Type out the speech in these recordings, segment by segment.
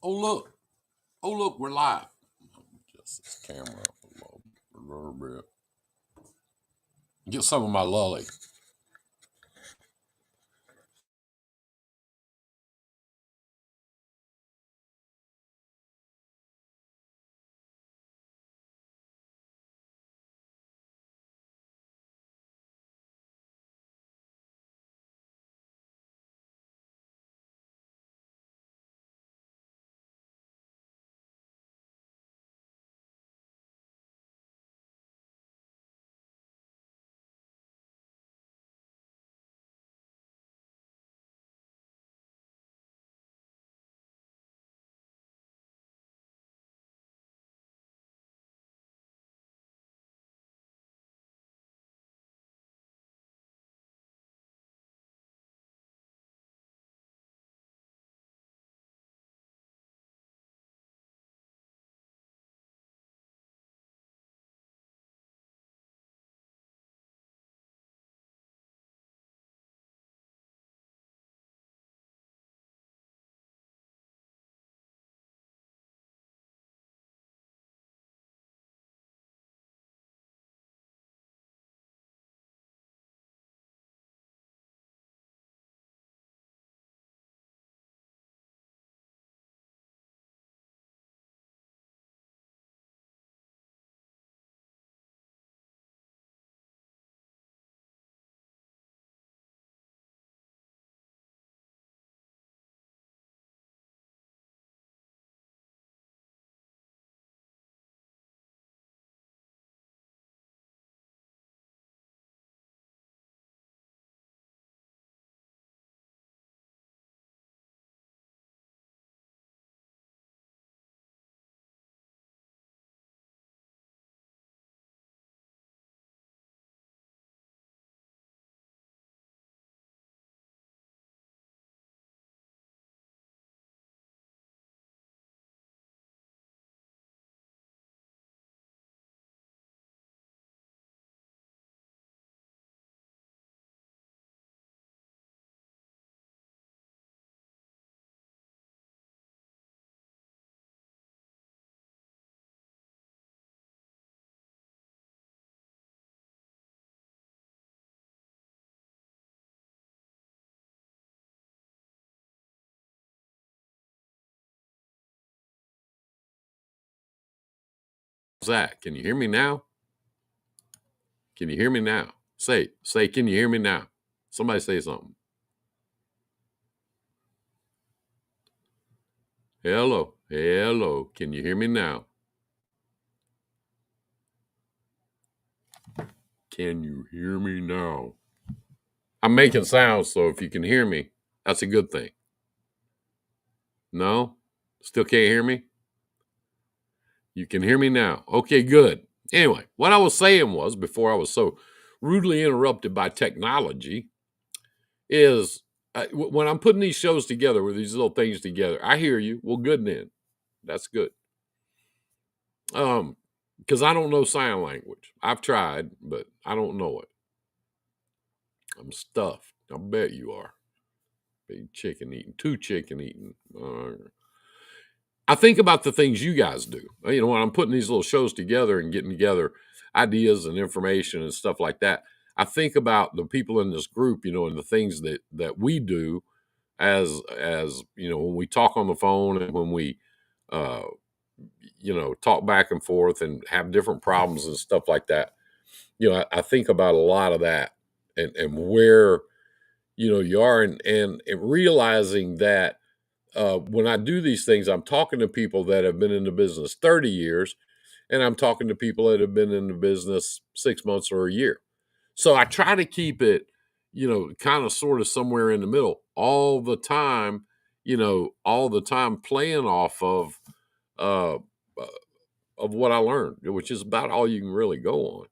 Oh look! Oh look! We're live. Just this camera up a little bit. Get some of my lolly. Zach, can you hear me now? Can you hear me now? Say, can you hear me now? Somebody say something. Hello. Can you hear me now? Can you hear me now? I'm making sounds, so if you can hear me, that's a good thing. No? Still can't hear me? You can hear me now. Okay, good. Anyway, what I was saying was, before I was so rudely interrupted by technology, is when I'm putting these shows together, with these little things together, I hear you. Well, good then. That's good. Because I don't know sign language. I've tried, but I don't know it. I'm stuffed. I bet you are. Big chicken eating, two chicken eating. I think about the things you guys do. You know, when I'm putting these little shows together and getting together ideas and information and stuff like that, I think about the people in this group, you know, and the things that we do as you know, when we talk on the phone and when we uh you know, talk back and forth and have different problems and stuff like that. You know, I think about a lot of that and where, you know, you are and realizing that when I do these things, I'm talking to people that have been in the business 30 years and I'm talking to people that have been in the business 6 months or a year. So I try to keep it, you know, kind of sort of somewhere in the middle all the time, you know, all the time playing off uh, uh, of what I learned, which is about all you can really go on.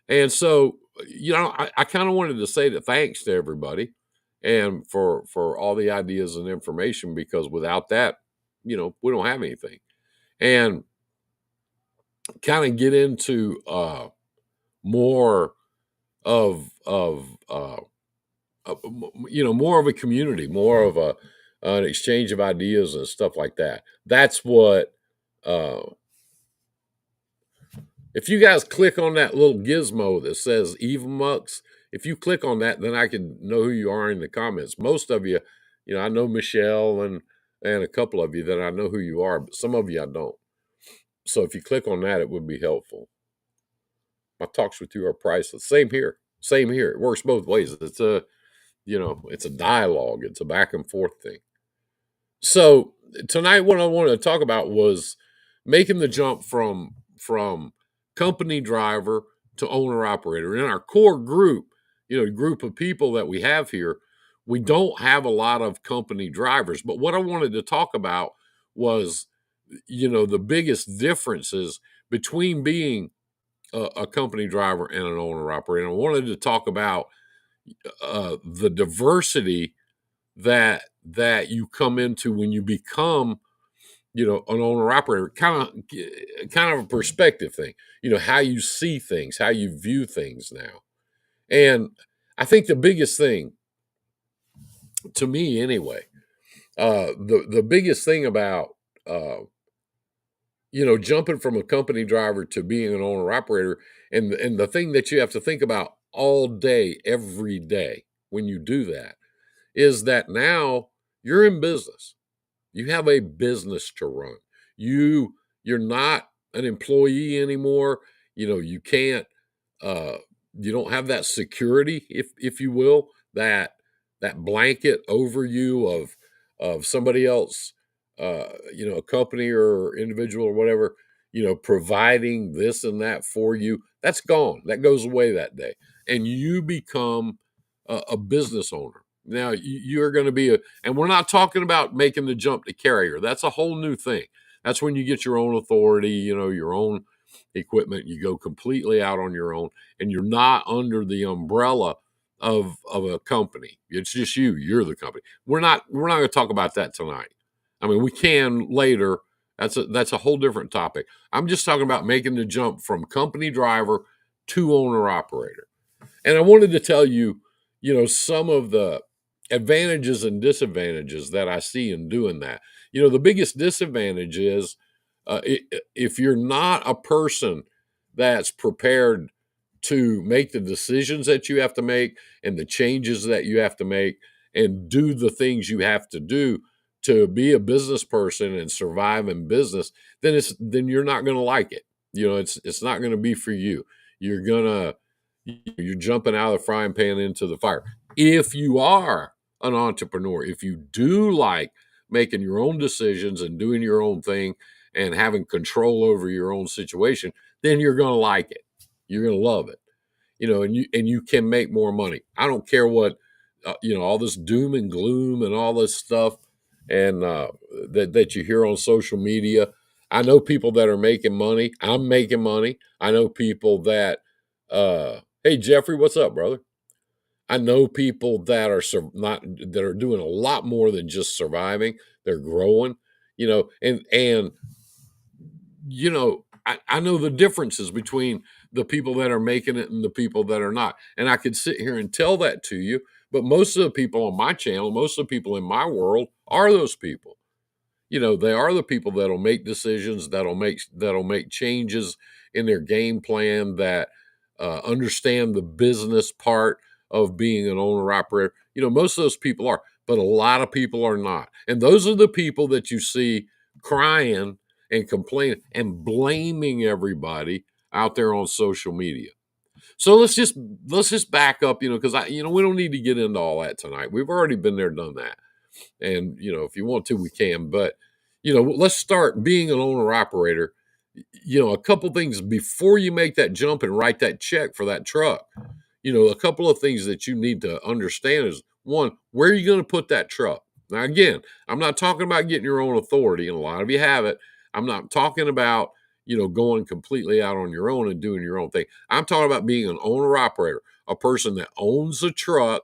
And so, you know, I kind of wanted to say that thanks to everybody and for all the ideas and information, because without that, you know, we don't have anything. And kind of get into more of you know, more of a community, more of an exchange of ideas and stuff like that. That's what. If you guys click on that little gizmo that says Eva Mux, if you click on that, then I can know who you are in the comments. Most of you, I know Michelle and a couple of you that I know who you are, but some of you I don't. So if you click on that, it would be helpful. My talks with you are priceless. Same here. Same here. It works both ways. It's a dialogue. It's a back and forth thing. So tonight, what I wanted to talk about was making the jump from company driver to owner operator. In our core group, group of people that we have here, we don't have a lot of company drivers. But what I wanted to talk about was, the biggest differences between being a company driver and an owner operator. And I wanted to talk about the diversity that you come into when you become an owner operator, kind of a perspective thing, how you see things, how you view things now. And I think the biggest thing, to me anyway, the biggest thing about jumping from a company driver to being an owner operator, and the thing that you have to think about all day every day when you do that, is that now you're in business. You have a business to run. You're not an employee anymore. You can't you don't have that security, if you will, that blanket over you of somebody else, a company or individual or whatever, providing this and that for you. That's gone. That goes away that day. And you become a business owner. Now you're going to be and we're not talking about making the jump to carrier. That's a whole new thing. That's when you get your own authority, your own equipment. You go completely out on your own, and you're not under the umbrella of a company. It's just you. You're the company. We're not going to talk about that tonight. I mean, we can later. That's a whole different topic. I'm just talking about making the jump from company driver to owner operator. And I wanted to tell you, some of the advantages and disadvantages that I see in doing that. The biggest disadvantage is if you're not a person that's prepared to make the decisions that you have to make and the changes that you have to make and do the things you have to do to be a business person and survive in business, then you're not going to like it. It's not going to be for you. You're jumping out of the frying pan into the fire. If you are an entrepreneur, if you do like making your own decisions and doing your own thing and having control over your own situation, then you're going to like it. You're going to love it. And you can make more money. I don't care what, all this doom and gloom and all this stuff and that you hear on social media. I know people that are making money. I'm making money. I know people that, hey, Jeffrey, what's up, brother? I know people that are doing a lot more than just surviving. They're growing, and I know the differences between the people that are making it and the people that are not. And I could sit here and tell that to you, but most of the people on my channel, most of the people in my world are those people. They are the people that'll make decisions, that'll make changes in their game plan, that understand the business part of being an owner operator. Most of those people are, but a lot of people are not. And those are the people that you see crying and complaining and blaming everybody out there on social media. So let's just back up, because we don't need to get into all that tonight. We've already been there, done that. And, if you want to, we can. But, let's start being an owner operator. A couple things before you make that jump and write that check for that truck. A couple of things that you need to understand is, one, where are you going to put that truck? Now, again, I'm not talking about getting your own authority, and a lot of you have it. I'm not talking about, going completely out on your own and doing your own thing. I'm talking about being an owner operator, a person that owns a truck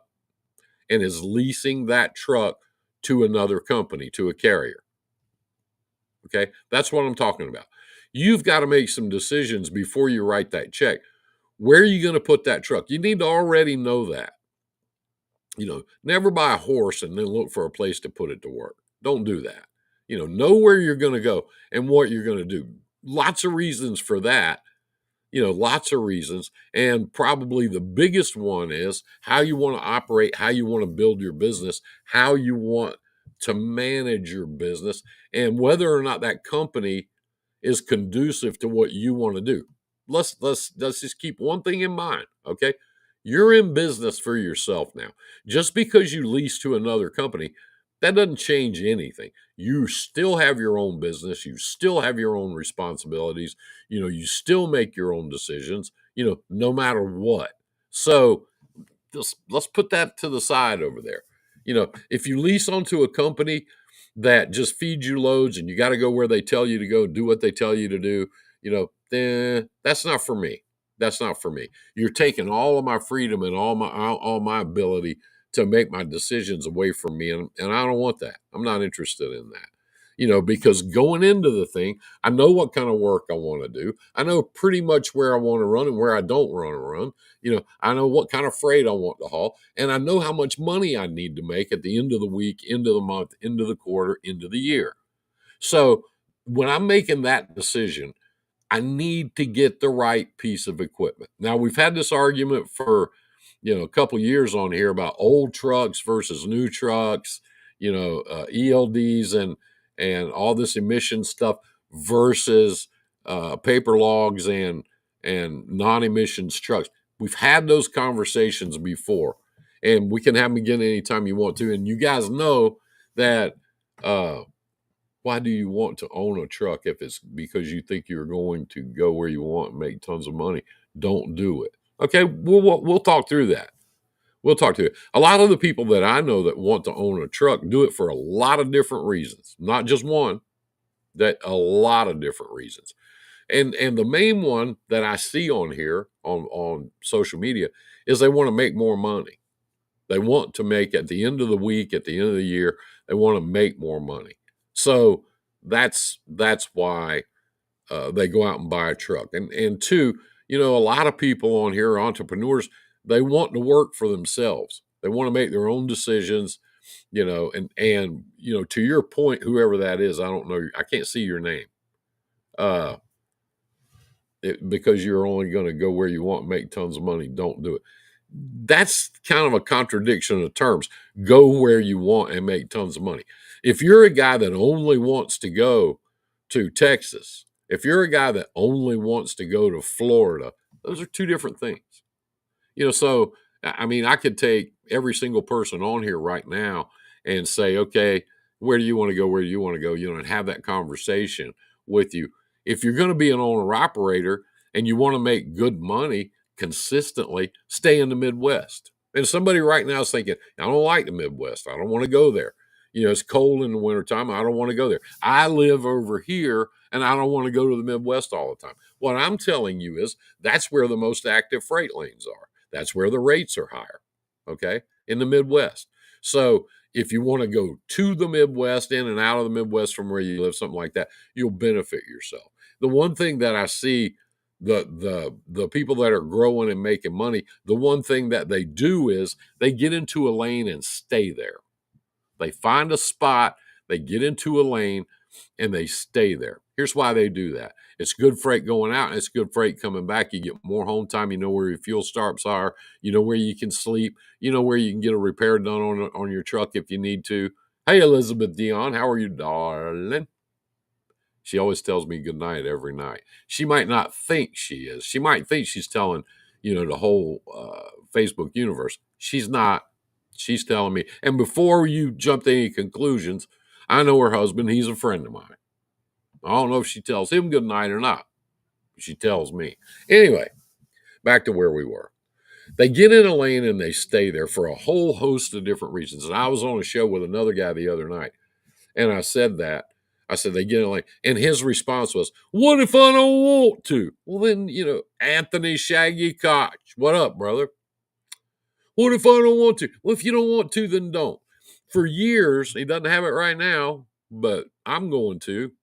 and is leasing that truck to another company, to a carrier. Okay, that's what I'm talking about. You've got to make some decisions before you write that check. Where are you going to put that truck? You need to already know that. Never buy a horse and then look for a place to put it to work. Don't do that. Know where you're going to go and what you're going to do. Lots of reasons for that. Lots of reasons. And probably the biggest one is how you want to operate, how you want to build your business, how you want to manage your business, and whether or not that company is conducive to what you want to do. Let's just keep one thing in mind, okay? You're in business for yourself now. Just because you lease to another company, that doesn't change anything. You still have your own business, you still have your own responsibilities, you still make your own decisions, no matter what. So just let's put that to the side over there. If you lease onto a company that just feeds you loads and you got to go where they tell you to go, do what they tell you to do, then that's not for me. That's not for me. You're taking all of my freedom and all my ability to make my decisions away from me, and I don't want that. I'm not interested in that. Because going into the thing, I know what kind of work I want to do. I know pretty much where I want to run and where I don't want to run. I know what kind of freight I want to haul, and I know how much money I need to make at the end of the week, end of the month, end of the quarter, end of the year. So when I'm making that decision, I need to get the right piece of equipment. Now, we've had this argument for, a couple years on here about old trucks versus new trucks, ELDs and all this emission stuff versus paper logs and non-emissions trucks. We've had those conversations before, and we can have them again anytime you want to. And you guys know that why do you want to own a truck if it's because you think you're going to go where you want and make tons of money? Don't do it. Okay, we'll talk through that. We'll talk to you. A lot of the people that I know that want to own a truck do it for a lot of different reasons, not just one. That a lot of different reasons, and the main one that I see on here on social media is they want to make more money. They want to make at the end of the week, at the end of the year, they want to make more money. So that's why they go out and buy a truck. And two, a lot of people on here are entrepreneurs. They want to work for themselves. They want to make their own decisions. And to your point, whoever that is, I don't know. I can't see your name. Because you're only going to go where you want and make tons of money. Don't do it. That's kind of a contradiction of terms. Go where you want and make tons of money. If you're a guy that only wants to go to Texas, if you're a guy that only wants to go to Florida, those are two different things. So I mean, I could take every single person on here right now and say, okay, where do you want to go? Where do you want to go? And have that conversation with you. If you're going to be an owner operator and you want to make good money consistently, stay in the Midwest. And somebody right now is thinking, I don't like the Midwest. I don't want to go there. It's cold in the wintertime. I don't want to go there. I live over here and I don't want to go to the Midwest all the time. What I'm telling you is that's where the most active freight lanes are. That's where the rates are higher, okay, in the Midwest. So if you want to go to the Midwest, in and out of the Midwest from where you live, something like that, you'll benefit yourself. The one thing that I see the people that are growing and making money, the one thing that they do is they get into a lane and stay there. They find a spot, they get into a lane, and they stay there. Here's why they do that. It's good freight going out and it's good freight coming back. You get more home time. You know where your fuel stops are. You know where you can sleep. You know where you can get a repair done on your truck if you need to. Hey, Elizabeth Dion, how are you, darling? She always tells me good night every night. She might not think she is. She might think she's telling, the whole Facebook universe. She's not. She's telling me. And before you jump to any conclusions, I know her husband. He's a friend of mine. I don't know if she tells him good night or not. She tells me. Anyway, back to where we were. They get in a lane and they stay there for a whole host of different reasons. And I was on a show with another guy the other night, and I said that. I said, they get in a lane. And his response was, what if I don't want to? Well, then, Anthony Shaggy Koch, what up, brother? What if I don't want to? Well, if you don't want to, then don't. For years, he doesn't have it right now, but I'm going to.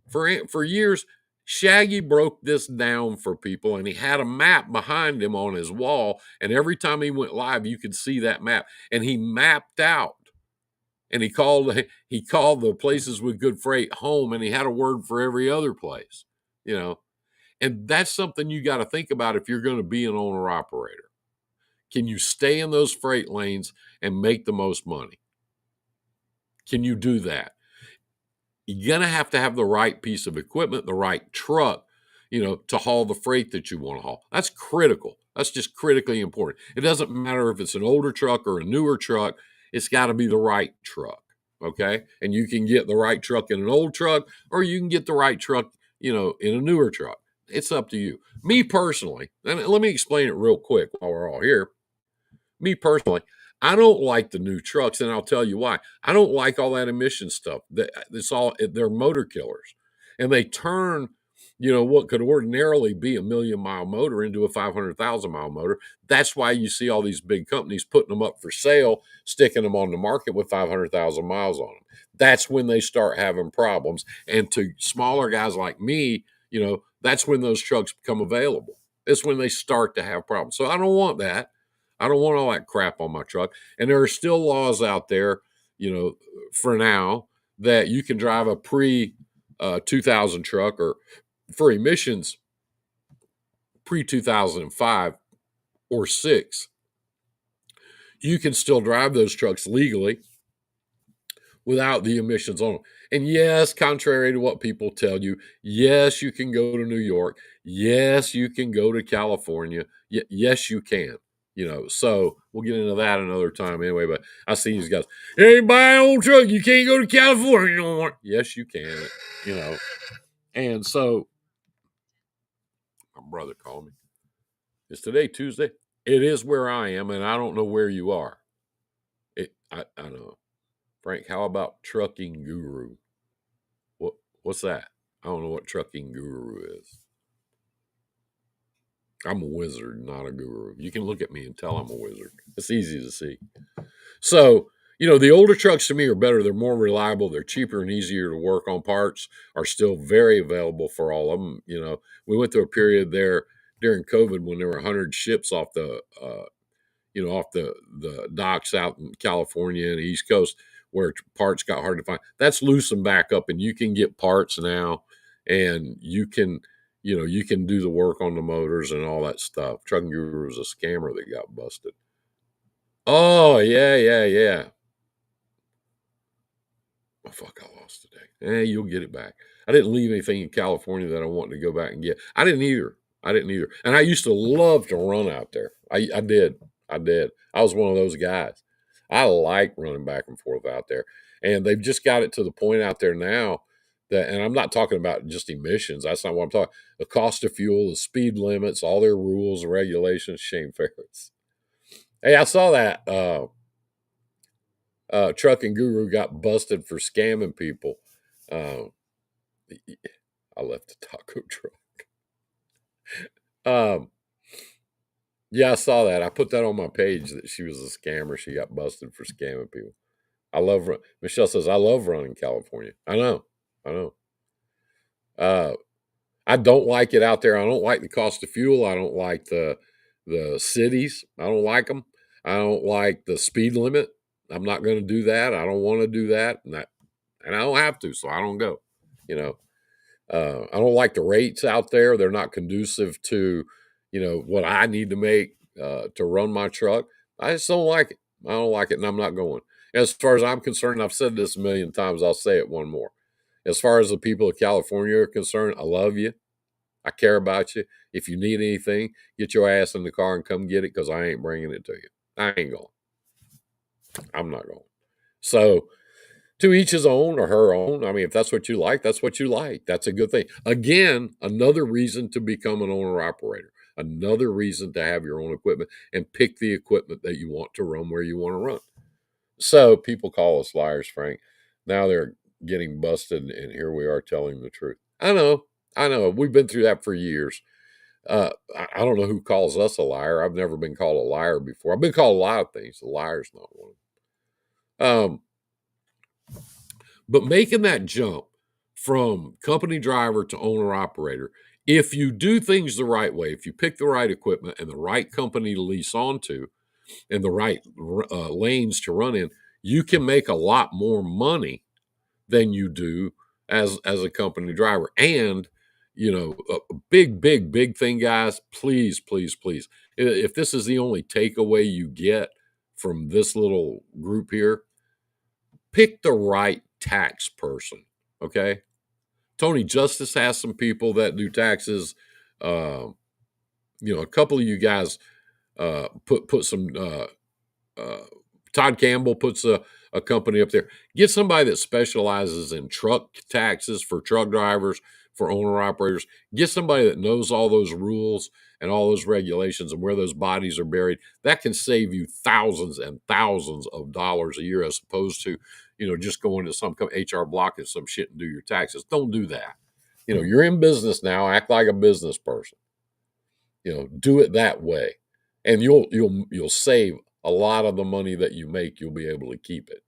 For years, Shaggy broke this down for people, and he had a map behind him on his wall. And every time he went live, you could see that map. And he mapped out, and he called the places with good freight home, and he had a word for every other place, you know. And that's something you got to think about if you're going to be an owner operator. Can you stay in those freight lanes and make the most money? Can you do that? You're going to have the right piece of equipment, the right truck, to haul the freight that you want to haul. That's critical. That's just critically important. It doesn't matter if it's an older truck or a newer truck. It's got to be the right truck. Okay. And you can get the right truck in an old truck, or you can get the right truck, in a newer truck. It's up to you. Me personally, and let me explain it real quick while we're all here. Me personally, I don't like the new trucks, and I'll tell you why. I don't like all that emission stuff. They're motor killers, and they turn, what could ordinarily be a 1,000,000-mile motor into a 500,000-mile motor. That's why you see all these big companies putting them up for sale, sticking them on the market with 500,000 miles on them. That's when they start having problems. And to smaller guys like me, that's when those trucks become available. It's when they start to have problems. So I don't want that. I don't want all that crap on my truck. And there are still laws out there, for now, that you can drive a pre 2000 truck, or for emissions pre 2005 or 6. You can still drive those trucks legally without the emissions on them. And yes, contrary to what people tell you, yes, you can go to New York. Yes, you can go to California. Yes, you can. So we'll get into that another time anyway. But I see these guys, hey, buy an old truck. You can't go to California no more. Yes, you can. And so my brother called me. Is today Tuesday? It is where I am, and I don't know where you are. I know. Frank, how about Trucking Guru? What's that? I don't know what Trucking Guru is. I'm a wizard, not a guru. You can look at me and tell I'm a wizard. It's easy to see. So, the older trucks to me are better. They're more reliable. They're cheaper and easier to work on. Parts are still very available for all of them. We went through a period there during COVID when there were 100 ships off the docks out in California and the East Coast where parts got hard to find. That's loosened back up, and you can get parts now, and you can do the work on the motors and all that stuff. Trucking Guru was a scammer that got busted. Oh, yeah. Oh, fuck, I lost today. You'll get it back. I didn't leave anything in California that I wanted to go back and get. I didn't either. And I used to love to run out there. I did. I was one of those guys. I like running back and forth out there. And they've just got it to the point out there now that, and I'm not talking about just emissions. That's not what I'm talking. The cost of fuel, the speed limits, all their rules and regulations. Shane Ferris. Hey, I saw that. Trucking Guru got busted for scamming people. I left the taco truck. Yeah, I saw that. I put that on my page that she was a scammer. She got busted for scamming people. Michelle says, I love running California. I know. I don't like it out there. I don't like the cost of fuel. I don't like the cities. I don't like them. I don't like the speed limit. I'm not going to do that. I don't want to do that. And I don't have to, so I don't go. I don't like the rates out there. They're not conducive to, what I need to make to run my truck. I just don't like it. I don't like it, and I'm not going. As far as I'm concerned, I've said this a million times. I'll say it one more. As far as the people of California are concerned, I love you. I care about you. If you need anything, get your ass in the car and come get it, because I ain't bringing it to you. I ain't going. I'm not going. So, to each his own or her own. I mean, if that's what you like, that's what you like. That's a good thing. Again, another reason to become an owner operator. Another reason to have your own equipment and pick the equipment that you want to run where you want to run. So people call us liars, Frank. Now they're getting busted, and here we are telling the truth. I know. We've been through that for years. I don't know who calls us a liar. I've never been called a liar before. I've been called a lot of things. A liar's not one of them. But making that jump from company driver to owner operator. If you do things the right way, if you pick the right equipment and the right company to lease onto and the right lanes to run in, you can make a lot more money than you do as a company driver. And a big thing, guys, please, please, please, if this is the only takeaway you get from this little group here, pick the right tax person. Okay. Tony Justice has some people that do taxes. A couple of you guys put some Todd Campbell puts a company up there. Get somebody that specializes in truck taxes for truck drivers, for owner operators. Get somebody that knows all those rules and all those regulations and where those bodies are buried. That can save you thousands and thousands of dollars a year, as opposed to, just going to some HR block and some shit and do your taxes. Don't do that. You're in business now. Act like a business person. Do it that way, and you'll save a lot of the money that you make. You'll be able to keep it,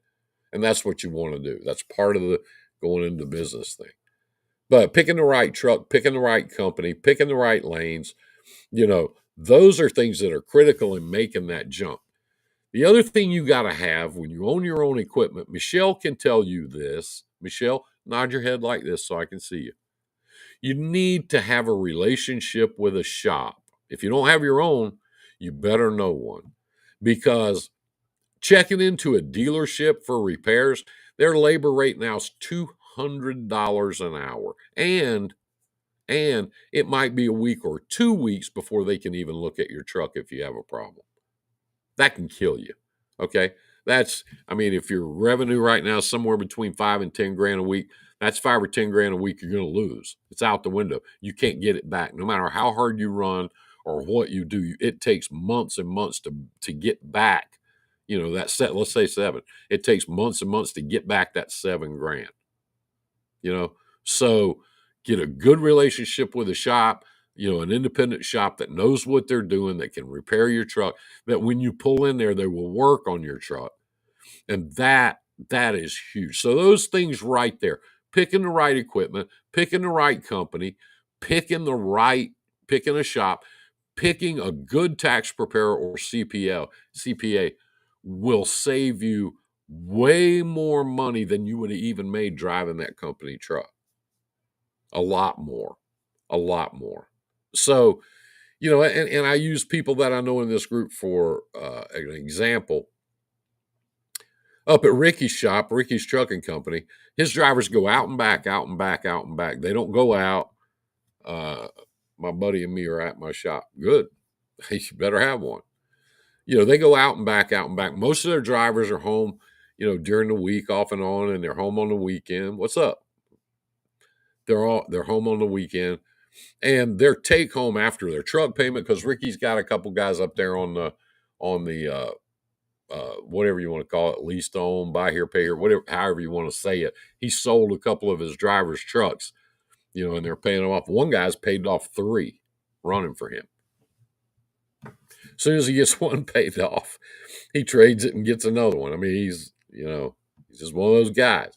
and that's what you want to do. That's part of the going into business thing. But picking the right truck, picking the right company, picking the right lanes, those are things that are critical in making that jump. The other thing you got to have when you own your own equipment, Michelle can tell you this. Michelle, nod your head like this so I can see you. You need to have a relationship with a shop. If you don't have your own, you better know one, because checking into a dealership for repairs, their labor rate now is $200 an hour. And it might be a week or 2 weeks before they can even look at your truck if you have a problem. That can kill you. Okay. If your revenue right now is somewhere between 5 and 10 grand a week, that's 5 or 10 grand a week you're going to lose. It's out the window. You can't get it back. No matter how hard you run or what you do, it takes months and months to get back, that set, let's say 7. It takes months and months to get back that 7 grand. So get a good relationship with a shop, an independent shop that knows what they're doing, that can repair your truck, that when you pull in there, they will work on your truck. And that is huge. So those things right there, picking the right equipment, picking the right company, picking a shop, picking a good tax preparer or CPA will save you way more money than you would have even made driving that company truck. A lot more. So, and I use people that I know in this group for an example. Up at Ricky's shop, Ricky's Trucking Company, his drivers go out and back, out and back, out and back. They don't go out. My buddy and me are at my shop. Good. You better have one. They go out and back, out and back. Most of their drivers are home, during the week off and on, and they're home on the weekend. What's up? They're home on the weekend, and their take home after their truck payment, because Ricky's got a couple guys up there on the whatever you want to call it, lease to own, buy here, pay here, whatever, however you want to say it. He sold a couple of his drivers' trucks, and they're paying them off. One guy's paid off 3 running for him. As soon as he gets one paid off, he trades it and gets another one. He's just one of those guys.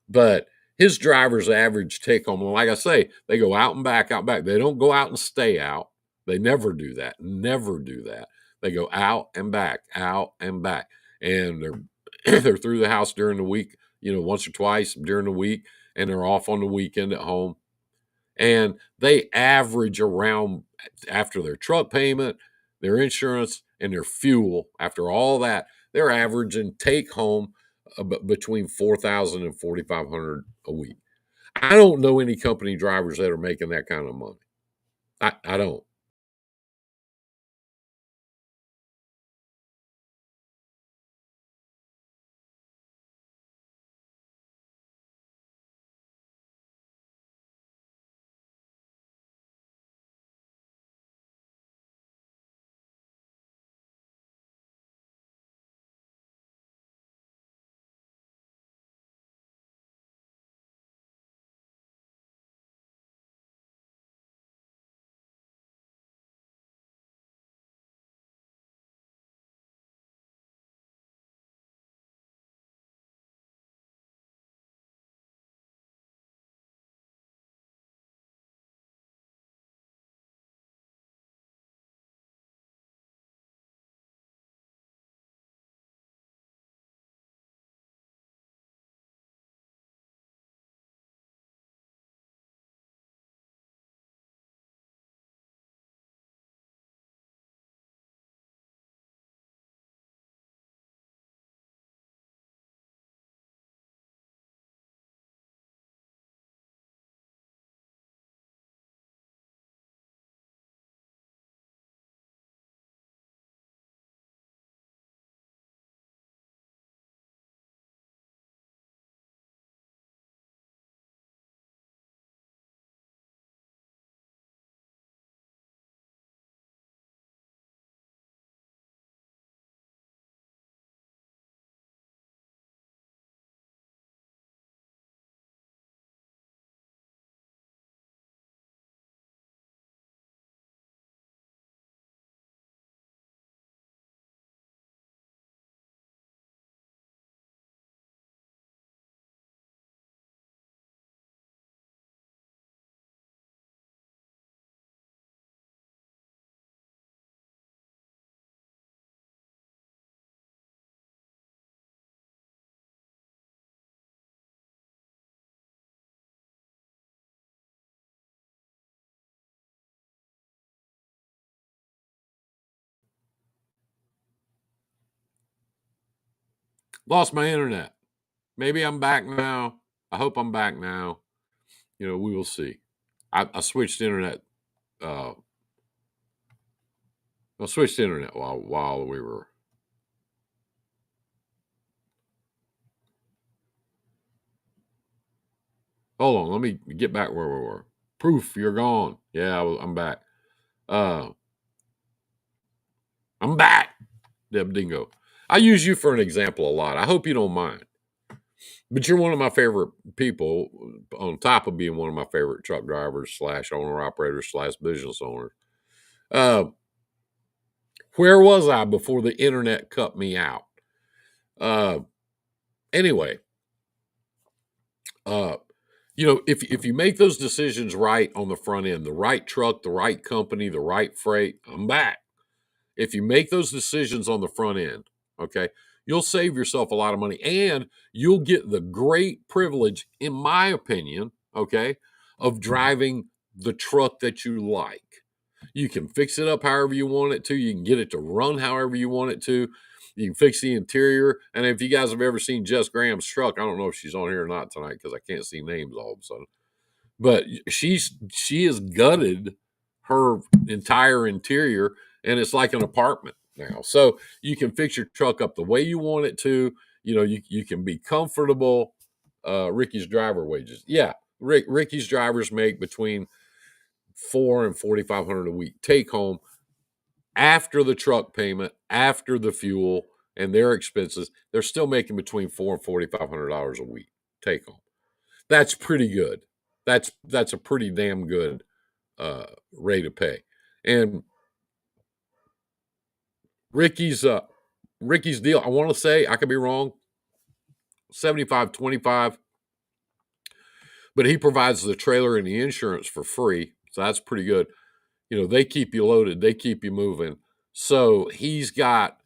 But his drivers average take home, like I say, they go out and back, out and back. They don't go out and stay out. They never do that. Never do that. They go out and back, and they're through the house during the week, once or twice during the week, and they're off on the weekend at home. And they average around, after their truck payment, their insurance, and their fuel, after all that, they're averaging take home between $4,000 and $4,500 a week. I don't know any company drivers that are making that kind of money. I don't. Lost my internet. Maybe I'm back now. I hope I'm back now. We will see. I switched internet. Uh, I switched internet while we were. Hold on. Let me get back where we were. Proof, you're gone. Yeah, I'm back. Uh, I'm back. Deb Dingo. I use you for an example a lot. I hope you don't mind. But you're one of my favorite people, on top of being one of my favorite truck drivers slash owner operators slash business owners. Uh, where was I before the internet cut me out? Uh, anyway, uh, if you make those decisions right on the front end, the right truck, the right company, the right freight, I'm back. If you make those decisions on the front end, okay, you'll save yourself a lot of money and you'll get the great privilege, in my opinion, okay, of driving the truck that you like. You can fix it up however you want it to. You can get it to run however you want it to. You can fix the interior. And if you guys have ever seen Jess Graham's truck, I don't know if she's on here or not tonight because I can't see names all of a sudden. But she has gutted her entire interior, and it's like an apartment now. So you can fix your truck up the way you want it to. You can be comfortable. Ricky's driver wages, yeah. Ricky's drivers make between $400 and $4,500 a week take home after the truck payment, after the fuel and their expenses. They're still making between $400 and $4,500 a week take home. That's pretty good. That's a pretty damn good rate of pay. And Ricky's deal, I want to say, I could be wrong, 75-25, but he provides the trailer and the insurance for free. So that's pretty good. They keep you loaded, they keep you moving. So he's got,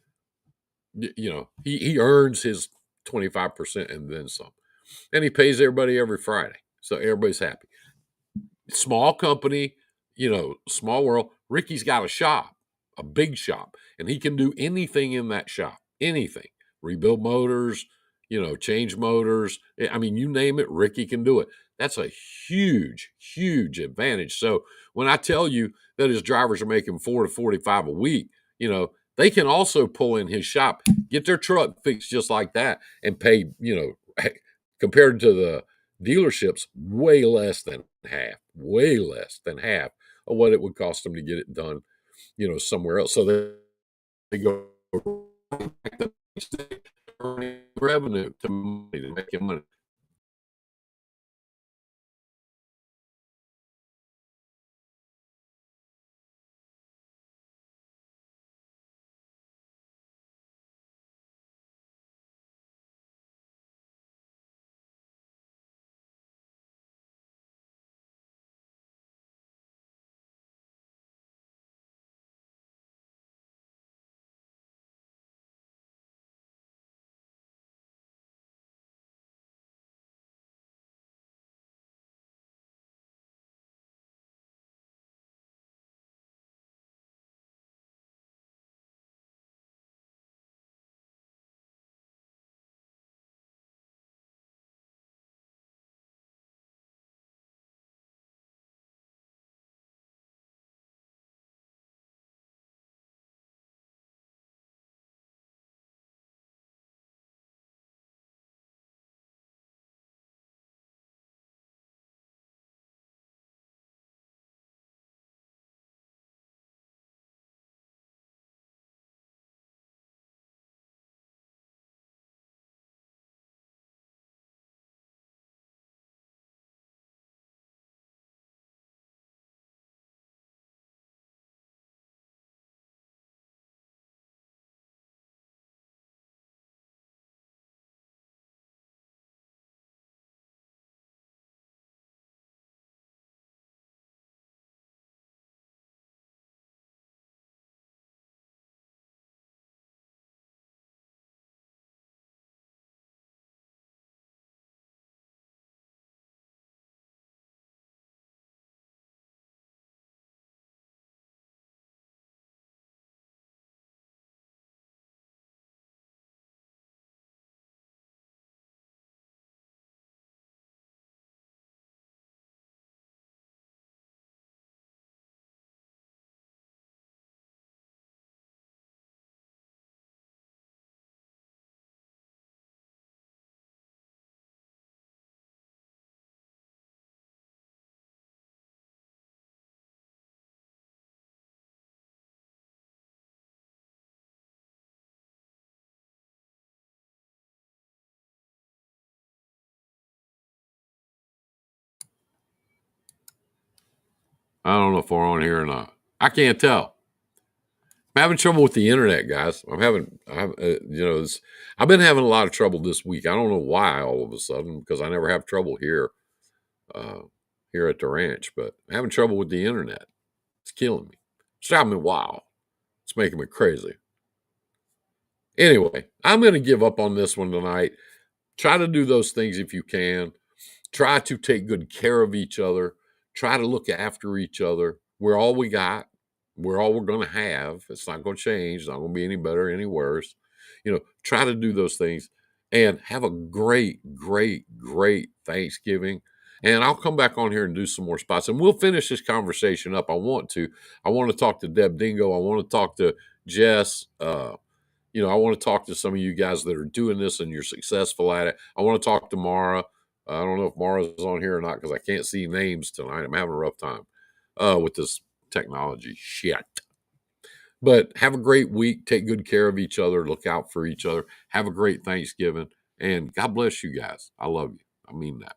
he earns his 25% and then some. And he pays everybody every Friday. So everybody's happy. Small company, small world. Ricky's got a shop, a big shop, and he can do anything in that shop. Anything. Rebuild motors, change motors. I mean, you name it, Ricky can do it. That's a huge, huge advantage. So when I tell you that his drivers are making $4 to $45 a week, they can also pull in his shop, get their truck fixed just like that, and pay, compared to the dealerships, way less than half of what it would cost them to get it done, somewhere else. So they go back to earning revenue to money, to making money. I don't know if we're on here or not. I can't tell. I'm having trouble with the internet, guys. I've been having a lot of trouble this week. I don't know why all of a sudden, because I never have trouble uh, here at the ranch, but I'm having trouble with the internet. It's killing me. It's driving me wild. It's making me crazy. Anyway, I'm going to give up on this one tonight. Try to do those things if you can. Try to take good care of each other. Try to look after each other. We're all we got. We're all we're going to have. It's not going to change. It's not going to be any better, any worse. Try to do those things and have a great, great, great Thanksgiving. And I'll come back on here and do some more spots. And we'll finish this conversation up. I want to talk to Deb Dingo. I want to talk to Jess. I want to talk to some of you guys that are doing this and you're successful at it. I want to talk to Mara. I don't know if Mara's on here or not because I can't see names tonight. I'm having a rough time with this technology shit. But have a great week. Take good care of each other. Look out for each other. Have a great Thanksgiving. And God bless you guys. I love you. I mean that.